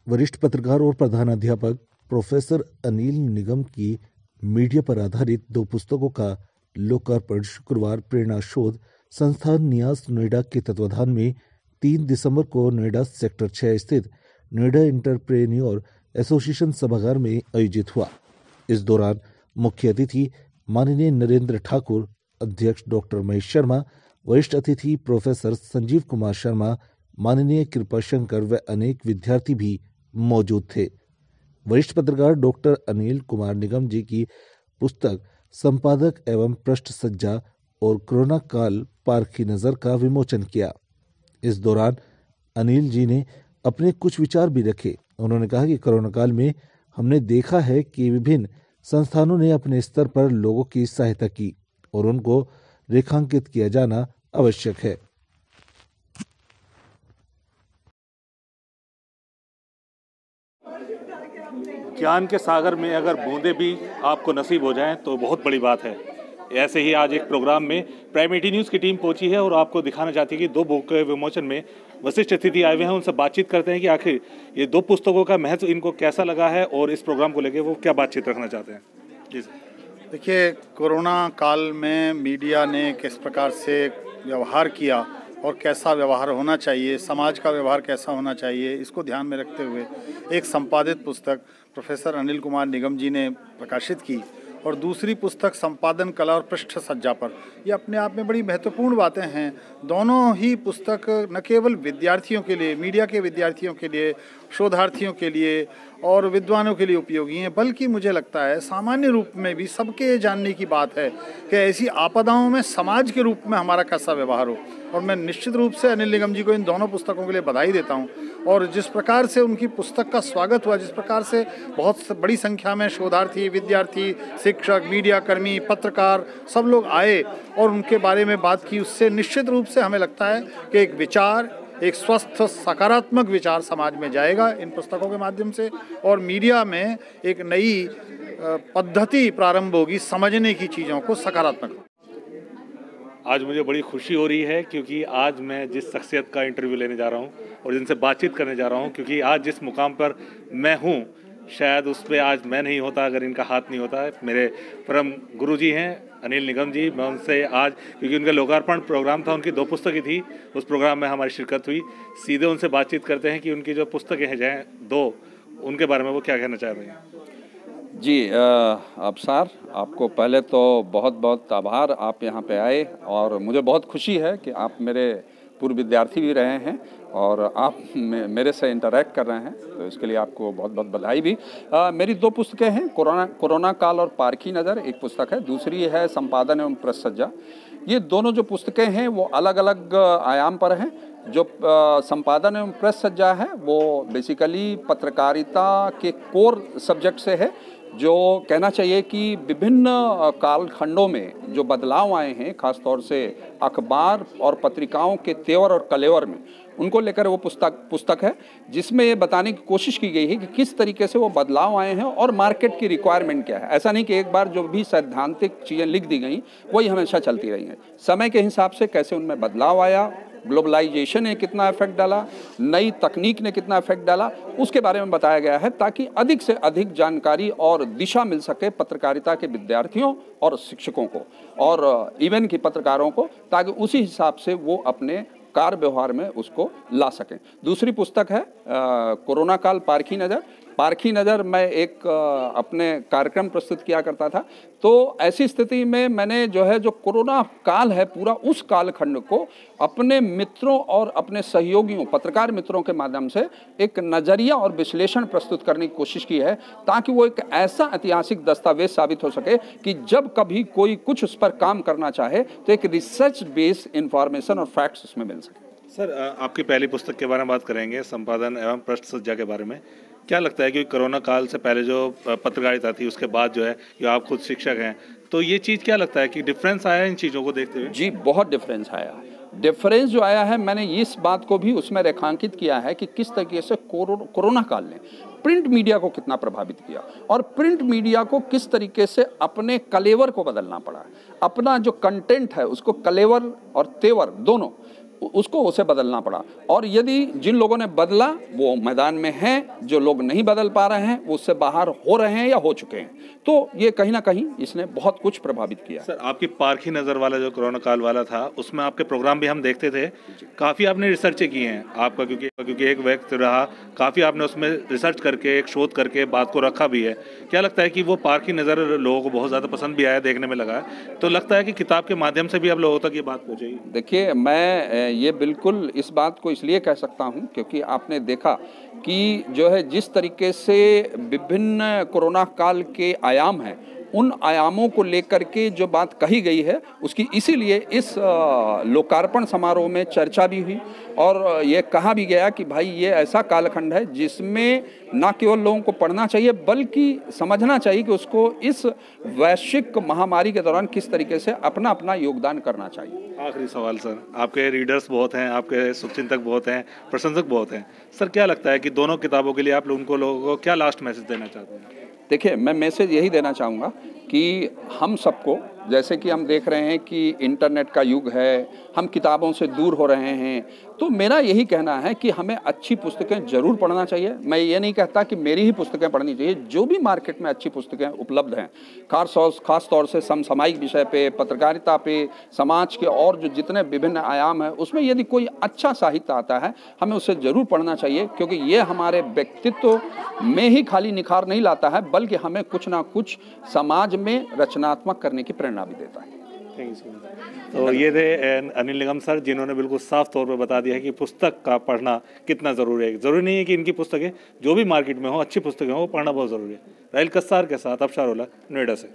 वरिष्ठ पत्रकार और प्रधानाध्यापक प्रोफेसर अनिल निगम की मीडिया पर आधारित 2 पुस्तकों का लोकार्पण शुक्रवार प्रेरणा शोध संस्थान न्यास नोएडा के तत्वाधान में 3 दिसंबर को नोएडा सेक्टर 6 स्थित नोएडा एंटरप्रेन्योर एसोसिएशन सभागार में आयोजित हुआ। इस दौरान मुख्य अतिथि माननीय नरेंद्र ठाकुर, अध्यक्ष डॉक्टर महेश शर्मा, वरिष्ठ अतिथि प्रोफेसर संजीव कुमार शर्मा, माननीय कृपा शंकर व अनेक विद्यार्थी भी मौजूद थे। वरिष्ठ पत्रकार डॉक्टर अनिल कुमार निगम जी की पुस्तक संपादक एवं पृष्ठ सज्जा और कोरोना काल पारखी नजर का विमोचन किया। इस दौरान अनिल जी ने अपने कुछ विचार भी रखे। उन्होंने कहा कि कोरोना काल में हमने देखा है कि विभिन्न संस्थानों ने अपने स्तर पर लोगों की सहायता की और उनको रेखांकित किया जाना आवश्यक है। ज्ञान के सागर में अगर बूंदे भी आपको नसीब हो जाएं तो बहुत बड़ी बात है। ऐसे ही आज एक प्रोग्राम में प्राइम 18 न्यूज़ की टीम पहुंची है और आपको दिखाना चाहती है कि 2 बुक के विमोचन में वशिष्ठ अतिथि आए हुए हैं। उनसे बातचीत करते हैं कि आखिर ये 2 पुस्तकों का महत्व इनको कैसा लगा है और इस प्रोग्राम को लेकर वो क्या बातचीत रखना चाहते हैं। जी सर। देखिए, कोरोना काल में मीडिया ने किस प्रकार से व्यवहार किया और कैसा व्यवहार होना चाहिए, समाज का व्यवहार कैसा होना चाहिए, इसको ध्यान में रखते हुए एक संपादित पुस्तक प्रोफेसर अनिल कुमार निगम जी ने प्रकाशित की और दूसरी पुस्तक संपादन कला और पृष्ठ सज्जा पर। ये अपने आप में बड़ी महत्वपूर्ण बातें हैं। दोनों ही पुस्तक न केवल विद्यार्थियों के लिए, मीडिया के विद्यार्थियों के लिए, शोधार्थियों के लिए और विद्वानों के लिए उपयोगी हैं, बल्कि मुझे लगता है सामान्य रूप में भी सबके जानने की बात है कि ऐसी आपदाओं में समाज के रूप में हमारा कैसा व्यवहार हो। और मैं निश्चित रूप से अनिल निगम जी को इन दोनों पुस्तकों के लिए बधाई देता हूं। और जिस प्रकार से उनकी पुस्तक का स्वागत हुआ, जिस प्रकार से बहुत बड़ी संख्या में शोधार्थी, विद्यार्थी, शिक्षक, मीडिया कर्मी, पत्रकार सब लोग आए और उनके बारे में बात की, उससे निश्चित रूप से हमें लगता है कि एक विचार, एक स्वस्थ सकारात्मक विचार समाज में जाएगा इन पुस्तकों के माध्यम से और मीडिया में एक नई पद्धति प्रारंभ होगी समझने की चीज़ों को सकारात्मक। आज मुझे बड़ी खुशी हो रही है क्योंकि आज मैं जिस शख्सियत का इंटरव्यू लेने जा रहा हूं और जिनसे बातचीत करने जा रहा हूं, क्योंकि आज जिस मुकाम पर मैं हूं शायद उस पर आज मैं नहीं होता अगर इनका हाथ नहीं होता। मेरे परम गुरु जी हैं अनिल निगम जी। मैं उनसे आज, क्योंकि उनका लोकार्पण प्रोग्राम था, उनकी 2 पुस्तकें थी, उस प्रोग्राम में हमारी शिरकत हुई। सीधे उनसे बातचीत करते हैं कि उनकी जो पुस्तकें हैं 2, उनके बारे में वो क्या कहना चाह रहे हैं। जी अबसार, आपको पहले तो बहुत बहुत आभार, आप यहाँ पे आए और मुझे बहुत खुशी है कि आप मेरे पूर्व विद्यार्थी भी रहे हैं और आप मेरे से इंटरैक्ट कर रहे हैं, तो इसके लिए आपको बहुत बहुत बधाई भी। मेरी 2 पुस्तकें हैं, कोरोना काल और पारखी नज़र एक पुस्तक है, दूसरी है संपादन एवं पृष्ठ सज्जा। ये दोनों जो पुस्तकें हैं वो अलग अलग आयाम पर हैं। जो संपादन एवं पृष्ठ सज्जा है वो बेसिकली पत्रकारिता के कोर सब्जेक्ट से है, जो कहना चाहिए कि विभिन्न कालखंडों में जो बदलाव आए हैं, खासतौर से अखबार और पत्रिकाओं के तेवर और कलेवर में, उनको लेकर वो पुस्तक है, जिसमें ये बताने की कोशिश की गई है कि किस तरीके से वो बदलाव आए हैं और मार्केट की रिक्वायरमेंट क्या है। ऐसा नहीं कि एक बार जो भी सैद्धांतिक चीज़ें लिख दी गई वही हमेशा चलती रही हैं। समय के हिसाब से कैसे उनमें बदलाव आया, ग्लोबलाइजेशन ने कितना इफेक्ट डाला, नई तकनीक ने कितना इफेक्ट डाला, उसके बारे में बताया गया है, ताकि अधिक से अधिक जानकारी और दिशा मिल सके पत्रकारिता के विद्यार्थियों और शिक्षकों को और इवन की पत्रकारों को, ताकि उसी हिसाब से वो अपने कार्य व्यवहार में उसको ला सकें। दूसरी पुस्तक है कोरोना काल पारखी नज़र। पारखी नज़र मैं एक अपने कार्यक्रम प्रस्तुत किया करता था, तो ऐसी स्थिति में मैंने जो कोरोना काल है पूरा, उस कालखंड को अपने मित्रों और अपने सहयोगियों, पत्रकार मित्रों के माध्यम से एक नज़रिया और विश्लेषण प्रस्तुत करने की कोशिश की है, ताकि वो एक ऐसा ऐतिहासिक दस्तावेज साबित हो सके कि जब कभी कोई कुछ उस पर काम करना चाहे तो एक रिसर्च बेस्ड इंफॉर्मेशन और फैक्ट्स उसमें मिल सके। सर, आपकी पहली पुस्तक के बारे में बात करेंगे, संपादन एवं पृष्ठ सज्जा के बारे में। क्या लगता है कि कोरोना काल से पहले जो पत्रकारिता थी, उसके बाद जो है, जो आप खुद शिक्षक हैं, तो ये चीज़ क्या लगता है कि डिफरेंस आया इन चीज़ों को देखते हुए? जी, बहुत डिफरेंस आया। डिफरेंस जो आया है, मैंने इस बात को भी उसमें रेखांकित किया है कि किस तरीके से कोरोना काल ने प्रिंट मीडिया को कितना प्रभावित किया और प्रिंट मीडिया को किस तरीके से अपने कलेवर को बदलना पड़ा, अपना जो कंटेंट है उसको कलेवर और तेवर दोनों उसको उसे बदलना पड़ा। और यदि जिन लोगों ने बदला वो मैदान में हैं, जो लोग नहीं बदल पा रहे हैं वो उससे बाहर हो रहे हैं या हो चुके हैं, तो ये कहीं ना कहीं इसने बहुत कुछ प्रभावित किया। सर, आपकी पारखी नज़र वाला जो कोरोना काल वाला था उसमें आपके प्रोग्राम भी हम देखते थे, काफ़ी आपने रिसर्चें की हैं आपका, क्योंकि एक व्यक्ति रहा, काफ़ी आपने उसमें रिसर्च करके एक शोध करके बात को रखा भी है। क्या लगता है कि वो पारखी नज़र लोगों को बहुत ज़्यादा पसंद भी आया, देखने में लगा है, तो लगता है कि किताब के माध्यम से भी अब लोगों तक ये बात पहुँचेगी? देखिए, मैं ये बिल्कुल इस बात को इसलिए कह सकता हूँ क्योंकि आपने देखा कि जो है जिस तरीके से विभिन्न कोरोना काल के आयाम हैं, उन आयामों को लेकर के जो बात कही गई है उसकी इसीलिए इस लोकार्पण समारोह में चर्चा भी हुई और ये कहा भी गया कि भाई ये ऐसा कालखंड है जिसमें ना केवल लोगों को पढ़ना चाहिए बल्कि समझना चाहिए कि उसको इस वैश्विक महामारी के दौरान किस तरीके से अपना अपना योगदान करना चाहिए। आखिरी सवाल सर, आपके रीडर्स बहुत हैं, आपके शुभचिंतक बहुत हैं, प्रशंसक बहुत हैं सर, क्या लगता है कि दोनों किताबों के लिए आप लोगों को क्या लास्ट मैसेज देना चाहते हैं? देखिए, मैं मैसेज यही देना चाहूँगा कि हम सबको, जैसे कि हम देख रहे हैं कि इंटरनेट का युग है, हम किताबों से दूर हो रहे हैं, तो मेरा यही कहना है कि हमें अच्छी पुस्तकें ज़रूर पढ़ना चाहिए। मैं ये नहीं कहता कि मेरी ही पुस्तकें पढ़नी चाहिए, जो भी मार्केट में अच्छी पुस्तकें उपलब्ध हैं, खास तौर से समसामयिक विषय पे, पत्रकारिता पे, समाज के और जो जितने विभिन्न आयाम हैं उसमें यदि कोई अच्छा साहित्य आता है हमें उसे ज़रूर पढ़ना चाहिए, क्योंकि ये हमारे व्यक्तित्व में ही खाली निखार नहीं लाता है बल्कि हमें कुछ ना कुछ समाज में रचनात्मक करने की प्रेरणा भी देता है। Thank you so much. तो ये थे अनिल निगम सर, जिन्होंने बिल्कुल साफ तौर पर बता दिया है कि पुस्तक का पढ़ना कितना ज़रूरी है। ज़रूरी नहीं है कि इनकी पुस्तकें जो भी मार्केट में हो अच्छी पुस्तकें हो, वो पढ़ना बहुत ज़रूरी है। राहिल कस्सार के साथ अफशार उल्लाह, नोएडा से।